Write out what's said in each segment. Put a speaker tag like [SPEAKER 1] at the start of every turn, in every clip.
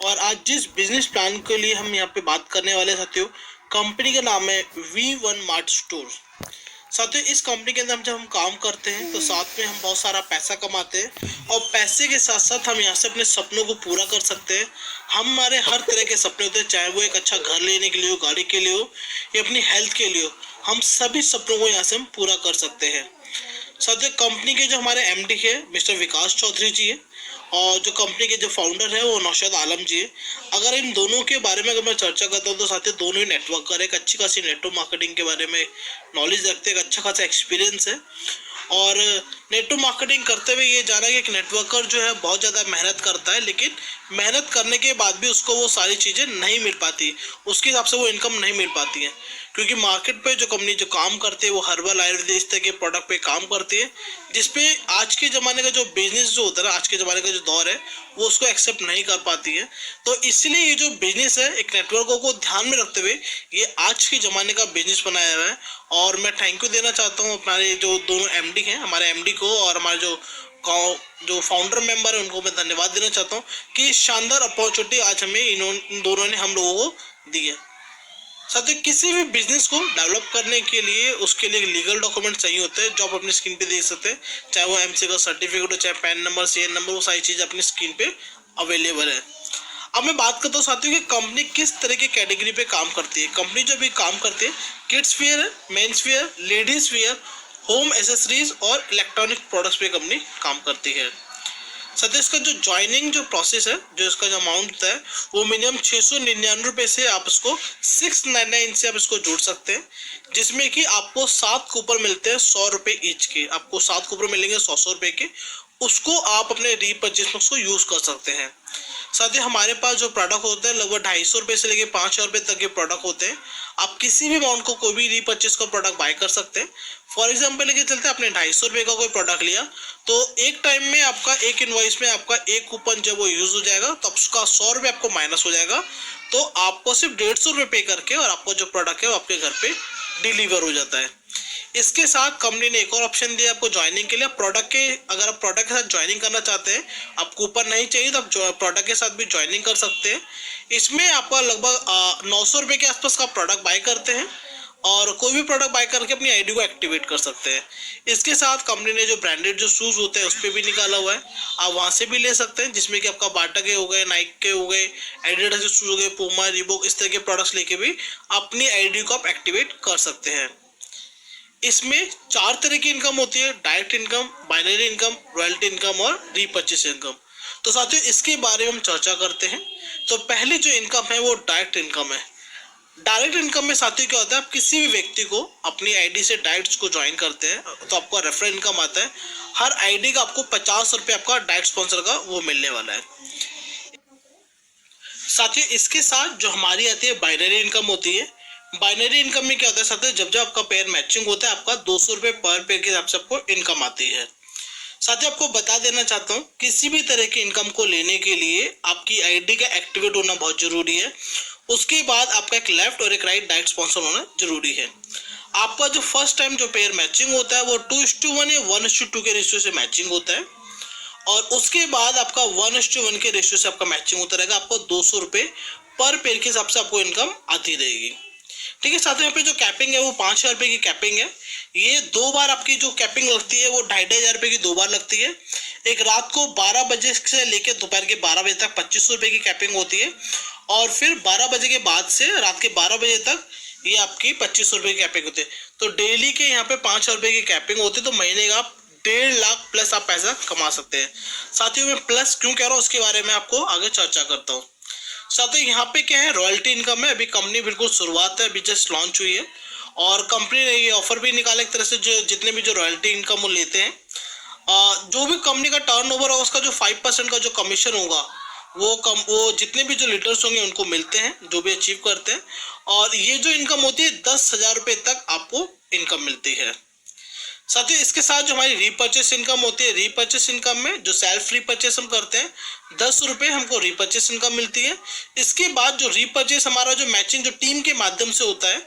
[SPEAKER 1] और आज जिस बिजनेस प्लान के लिए हम यहाँ पे बात करने वाले साथियों, कंपनी का नाम है V1 मार्ट स्टोर। साथियों, इस कंपनी के अंदर जब हम काम करते हैं तो साथ में हम बहुत सारा पैसा कमाते हैं और पैसे के साथ साथ हम यहाँ से अपने सपनों को पूरा कर सकते हैं। हमारे हर तरह के सपने होते हैं, चाहे वो एक अच्छा घर लेने के लिए हो, गाड़ी के लिए हो या अपनी हेल्थ के लिए हो। हम सभी सपनों को यहाँ से हम पूरा कर सकते हैं। साथियों, कंपनी के जो हमारे MD है मिस्टर विकास चौधरी जी है और जो कंपनी के जो फाउंडर है वो नौशाद आलम जी है। अगर इन दोनों के बारे में अगर मैं चर्चा करता हूँ तो साथियों, दोनों ही नेटवर्कर, एक अच्छी खासी नेटवर्क मार्केटिंग के बारे में नॉलेज रखते हैं, एक अच्छा खासा एक्सपीरियंस है। और नेटवर्क मार्केटिंग करते हुए ये जाना कि एक नेटवर्कर जो है बहुत ज़्यादा मेहनत करता है, लेकिन मेहनत करने के बाद भी उसको वो सारी चीज़ें नहीं मिल पाती, उसके हिसाब से वो इनकम नहीं मिल पाती है। क्योंकि मार्केट पे जो कंपनी जो काम करती है वो हर्बल आयुर्वेदिक इस तरह के प्रोडक्ट पे काम करती है, जिसपे आज के ज़माने का जो बिजनेस जो होता है ना, आज के ज़माने का जो दौर है वो उसको एक्सेप्ट नहीं कर पाती है। तो इसलिए ये जो बिजनेस है एक नेटवर्कों को ध्यान में रखते हुए ये आज के ज़माने का बिजनेस बनाया हुआ है। और मैं थैंक यू देना चाहता हूँ हमारे जो दोनों MD हैं, हमारे MD को और हमारे जो फाउंडर मेंबर है उनको मैं धन्यवाद देना चाहता हूँ कि शानदार अपॉर्चुनिटी आज हमें इन दोनों ने हम लोगों को दी है। साथियों, किसी भी बिजनेस को डेवलप करने के लिए उसके लिए लीगल डॉक्यूमेंट चाहिए होते हैं, जो आप अपनी स्क्रीन पे देख सकते हैं, चाहे वो MC का सर्टिफिकेट हो, चाहे पैन नंबर, CN नंबर, वो सारी चीज़ अपनी स्क्रीन पे अवेलेबल है। अब मैं बात करता हूँ साथियों कि कंपनी किस तरह की कैटेगरी पे काम करती है। कंपनी जो भी काम करती है, किड्स वेयर है, men's wear, ladies wear, home accessories और इलेक्ट्रॉनिक प्रोडक्ट्स पे कंपनी काम करती है। साथियों, इसका जो ज्वाइनिंग जो प्रोसेस है, जो इसका जो अमाउंट होता है वो मिनिमम 699 रुपये से आप इसको 699 से आप इसको जोड़ सकते हैं, जिसमें कि आपको 7 कूपन मिलते हैं 100 रुपये ईच के। आपको 7 कूपन मिलेंगे 100 रुपये के, उसको आप अपने रीपर्चेज में उसको यूज़ कर सकते हैं। साथ ही हमारे पास जो प्रोडक्ट होते हैं लगभग 250 रुपये से लेके 5,000 रुपये तक के प्रोडक्ट होते हैं। आप किसी भी अमाउंट को कोई भी रीपर्चेज का प्रोडक्ट बाय कर सकते हैं। फॉर एग्जाम्पल लेके चलते हैं, आपने 250 रुपये का कोई प्रोडक्ट लिया तो एक टाइम में आपका एक इनवॉइस में आपका एक कूपन जब वो यूज हो जाएगा तो उसका 100 रुपये आपको माइनस हो जाएगा। तो आपको सिर्फ 150 रुपये पे करके और आपको जो प्रोडक्ट है वो आपके घर पे डिलीवर हो जाता है। इसके साथ कंपनी ने एक और ऑप्शन दिया आपको ज्वाइनिंग के लिए। अगर आप प्रोडक्ट के साथ ज्वाइनिंग करना चाहते हैं, आप कूपन नहीं चाहिए तो आप प्रोडक्ट के साथ भी ज्वाइनिंग कर सकते हैं। इसमें आपका लगभग 900 रुपये के आसपास का प्रोडक्ट बाय करते हैं और कोई भी प्रोडक्ट बाय करके अपनी ID को एक्टिवेट कर सकते हैं। इसके साथ कंपनी ने जो ब्रांडेड जो शूज़ होते हैं उस पर भी निकाला हुआ है, आप वहाँ से भी ले सकते हैं, जिसमें कि आपका बाटा के हो गए, नाइक के हो गए, एडिडास के शूज़ हो गए, पूमा, रीबॉक, इस तरह के प्रोडक्ट्स लेके भी अपनी ID को आप एक्टिवेट कर सकते हैं। इसमें 4 तरह की इनकम होती है, direct income, binary income, royalty income और रीपर्चेस इनकम। तो साथियों, इसके बारे में हम चर्चा करते हैं। तो पहली जो इनकम है वो डायरेक्ट इनकम है। डायरेक्ट इनकम में साथियों क्या होता है, आप किसी भी व्यक्ति को अपनी ID से डायरेक्ट को ज्वाइन करते हैं तो आपको रेफरल इनकम आता है। हर ID का आपको 50 रुपये आपका डायरेक्ट स्पॉन्सर का वो मिलने वाला है। साथियों, इसके साथ जो हमारी आती है बाइनरी इनकम होती है। बाइनरी इनकम में क्या होता है साथियों, जब जब आपका पेयर मैचिंग होता है आपका 200 रुपये पर पेयर के हिसाब से आपको इनकम आती है। साथियों, आपको बता देना चाहता हूँ, किसी भी तरह की इनकम को लेने के लिए आपकी ID का एक्टिवेट होना बहुत जरूरी है। उसके बाद आपका एक लेफ्ट और एक राइट डायरेक्ट स्पॉन्सर होना जरूरी है। आपका जो फर्स्ट टाइम जो पेयर मैचिंग होता है वो 2:1 या 1:2 के रेशियो से मैचिंग होता है और उसके बाद आपका 1:1 के रेशियो से आपका मैचिंग होता रहेगा। आपको 200 रुपये पर पेयर के हिसाब से आपको इनकम आती रहेगी। ठीक है साथियों, यहाँ पे जो कैपिंग है वो 5,000 रुपये की कैपिंग है। ये 2 बार आपकी जो कैपिंग लगती है वो 2,500 रुपये की 2 बार लगती है। एक रात को 12 बजे से लेकर दोपहर के 12 बजे तक 2,500 रुपये की कैपिंग होती है और फिर 12 बजे के बाद से रात के 12 बजे तक ये आपकी 2,500 रुपये की कैपिंग होती है। तो डेली के यहाँ पे 5,000 रुपये की कैपिंग होती है, तो महीने का आप 1.5 लाख प्लस आप पैसा कमा सकते हैं। साथियों, मैं प्लस क्यों कह रहा हूँ उसके बारे में आपको आगे चर्चा करता हूँ। साथियों, यहाँ पे क्या है, रॉयल्टी इनकम है। अभी कंपनी बिल्कुल शुरुआत है, अभी जस्ट लॉन्च हुई है और कंपनी ने ये ऑफर भी निकाला एक तरह से, जो जितने भी जो रॉयल्टी इनकम वो लेते हैं, जो भी कंपनी का टर्नओवर होगा उसका जो 5% का जो कमीशन होगा वो जितने भी जो लीडर्स होंगे उनको मिलते हैं, जो भी अचीव करते हैं। और ये जो इनकम होती है 10,000 रुपये तक आपको इनकम मिलती है। साथियों, इसके साथ जो हमारी रीपर्चेस इनकम होती है, रीपर्चेस इनकम में जो सेल्फ रीपर्चेस हम करते हैं 10 रुपये हमको रीपर्चेस इनकम मिलती है। इसके बाद जो रीपर्चेस हमारा जो मैचिंग जो टीम के माध्यम से होता है,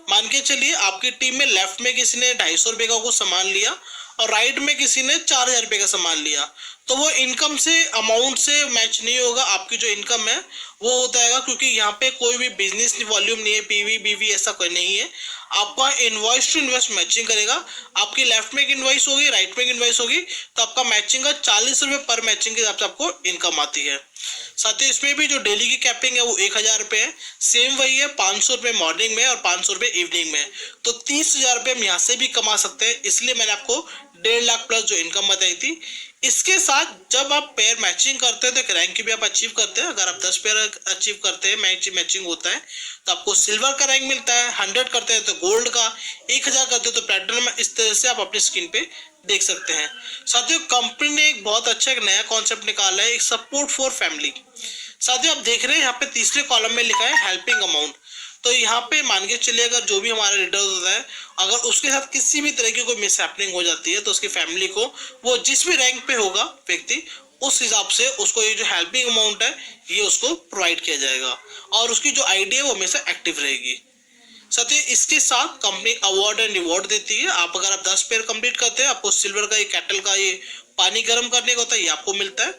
[SPEAKER 1] मान के चलिए आपकी टीम में लेफ्ट में किसी ने 250 रुपये का कुछ सामान लिया और राइट में किसी ने 4,000 रुपये का सामान लिया, तो वो इनकम से अमाउंट से मैच नहीं होगा, आपकी जो इनकम है वो होता है, क्योंकि यहाँ पे कोई भी बिजनेस वॉल्यूम नहीं है, पीवी बीवी ऐसा कोई नहीं है। आपका इनवॉइस टू इनवॉइस मैचिंग करेगा, आपकी लेफ्ट में एक इनवॉइस होगी, राइट में एक इनवॉइस होगी, तो आपका मैचिंग का 40 रुपये पर मैचिंग के हिसाब से आपको इनकम आती है। साथ ही इसमें भी जो डेली की कैपिंग है वो 1000 रुपये है, सेम वही है, 500 रुपये मॉर्निंग में और 500 रुपये इवनिंग में। तो 30,000 रुपये हम यहाँ से भी कमा सकते हैं, इसलिए मैंने आपको 1.5 लाख प्लस जो इनकम बताई थी। इसके साथ जब आप पेयर मैचिंग करते हैं तो एक रैंक भी आप अचीव करते हैं। अगर आप 10 पेयर अचीव करते हैं, मैचिंग होता है, तो आपको सिल्वर का रैंक मिलता है, 100 करते हैं तो गोल्ड का, 1000 करते हैं तो प्लैटिनम। इस तरह से आप अपनी स्क्रीन पे देख सकते हैं। साथियों, कंपनी ने एक बहुत अच्छा एक नया कॉन्सेप्ट निकाला है, एक सपोर्ट फॉर फैमिली। साथियों, आप देख रहे हैं यहाँ पे तीसरे कॉलम में लिखा है हेल्पिंग अमाउंट। तो यहाँ पे मान के चलिए, अगर जो भी हमारा लीडर होता है, अगर उसके साथ किसी भी तरह की कोई मिसहैपनिंग हो जाती है, तो उसकी फैमिली को, वो जिस भी रैंक पे होगा व्यक्ति, उस हिसाब से उसको ये जो हेल्पिंग अमाउंट है ये उसको प्रोवाइड किया जाएगा, और उसकी जो आईडी है वो हमेशा एक्टिव रहेगी। साथियों, इसके साथ कंपनी अवार्ड एंड रिवॉर्ड देती है। आप अगर आप 10 पेयर कंप्लीट करते हैं, आपको सिल्वर का ये कैटल का ये पानी गर्म करने का होता है, ये आपको मिलता है।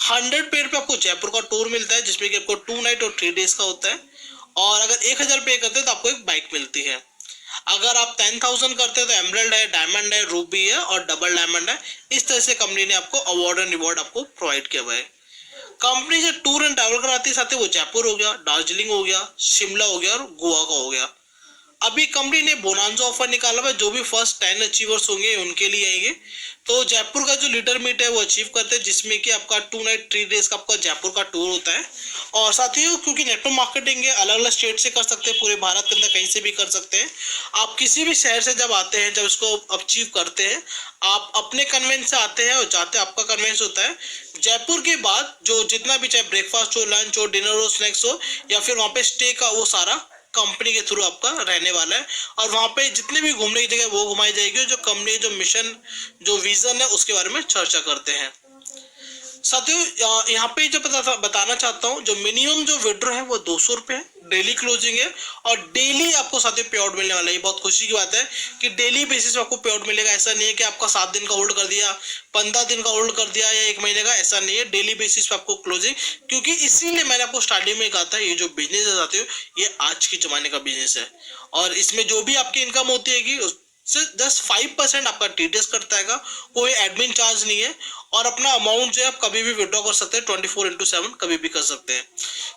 [SPEAKER 1] 100 पेयर पे आपको जयपुर का टूर मिलता है, जिसमें कि आपको 2 नाइट और 3 डेज का होता है। और अगर 1000 पे करते हैं तो आपको एक बाइक मिलती है। अगर आप 10,000 करते हैं तो एमरल्ड है, डायमंड है, रूबी है और डबल डायमंड है। इस तरह से कंपनी ने आपको अवार्ड एंड रिवॉर्ड आपको प्रोवाइड किया हुआ है। कंपनी जो टूर एंड ट्रैवल कराती है, साथ ही वो जयपुर हो गया, दार्जिलिंग हो गया, शिमला हो गया और गोवा का हो गया। अभी कंपनी ने बोनांजा ऑफर निकाला हुआ है, जो भी फर्स्ट 10 अचीवर्स होंगे उनके लिए आएंगे। तो जयपुर का जो लीडर मीट है वो अचीव करते हैं, जिसमें कि आपका 2 नाइट 3 डेज का आपका जयपुर का टूर होता है। और साथ ही क्योंकि नेटवर्क मार्केटिंग है, अलग अलग स्टेट से कर सकते हैं, पूरे भारत के अंदर कहीं से भी कर सकते हैं। आप किसी भी शहर से जब आते हैं, जब इसको अचीव करते हैं, आप अपने कन्वेंस से आते हैं और जाते आपका कन्वेंस होता है। जयपुर के बाद जो जितना भी, चाहे ब्रेकफास्ट हो, लंच हो, डिनर हो, स्नैक्स हो, या फिर वहाँ पे स्टे का, वो सारा कंपनी के थ्रू आपका रहने वाला है। और वहाँ पे जितने भी घूमने की जगह वो घुमाई जाएगी, जो कंपनी जो मिशन, जो विजन है, उसके बारे में चर्चा करते हैं। साथियों, यहाँ पे जो बताना चाहता हूँ, जो मिनिमम जो विड्रॉ है वो 200 रुपये है, डेली क्लोजिंग है, और डेली आपको साथियों पे आउट मिलने वाला है। ये बहुत खुशी की बात है कि डेली बेसिस पे आपको पे आउट मिलेगा। ऐसा नहीं है कि आपका 7 दिन का होल्ड कर दिया, 15 दिन का होल्ड कर दिया या 1 महीने का, ऐसा नहीं है। डेली बेसिस पे आपको क्लोजिंग, क्योंकि इसीलिए मैंने आपको स्टार्टिंग में कहा था, ये जो बिजनेस है साथियों, ये आज के जमाने का बिजनेस है। और इसमें जो भी आपकी इनकम होती है जस्ट 5% आपका टीडीएस कटता है, कोई एडमिन चार्ज नहीं है। और अपना अमाउंट जो है आप कभी भी विड्रॉ कर सकते हैं, 24/7 कभी भी कर सकते हैं।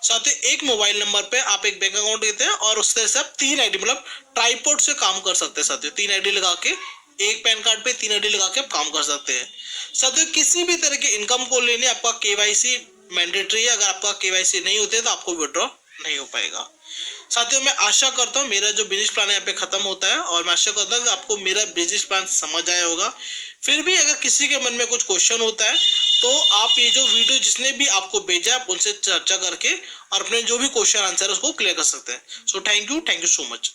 [SPEAKER 1] साथ ही एक मोबाइल नंबर पे आप एक बैंक अकाउंट देते हैं, और उस तरह से आप 3 आईडी, मतलब ट्राइपॉड से काम कर सकते हैं। साथियों, 3 आईडी लगा के, एक पैन कार्ड पे 3 आईडी लगा के आप काम कर सकते हैं। साथियों, किसी भी तरह के इनकम को लेने आपका केवाईसी मैंडेटरी है। अगर आपका केवाईसी नहीं होते तो आपको विड्रॉ नहीं हो पाएगा। साथियों, मैं आशा करता हूँ मेरा जो बिजनेस प्लान है यहाँ पे खत्म होता है, और मैं आशा करता हूँ कि आपको मेरा बिजनेस प्लान समझ आया होगा। फिर भी अगर किसी के मन में कुछ क्वेश्चन होता है, तो आप ये जो वीडियो जिसने भी आपको भेजा है, आप उनसे चर्चा करके और अपने जो भी क्वेश्चन आंसर है उसको क्लियर कर सकते हैं। So thank you so much.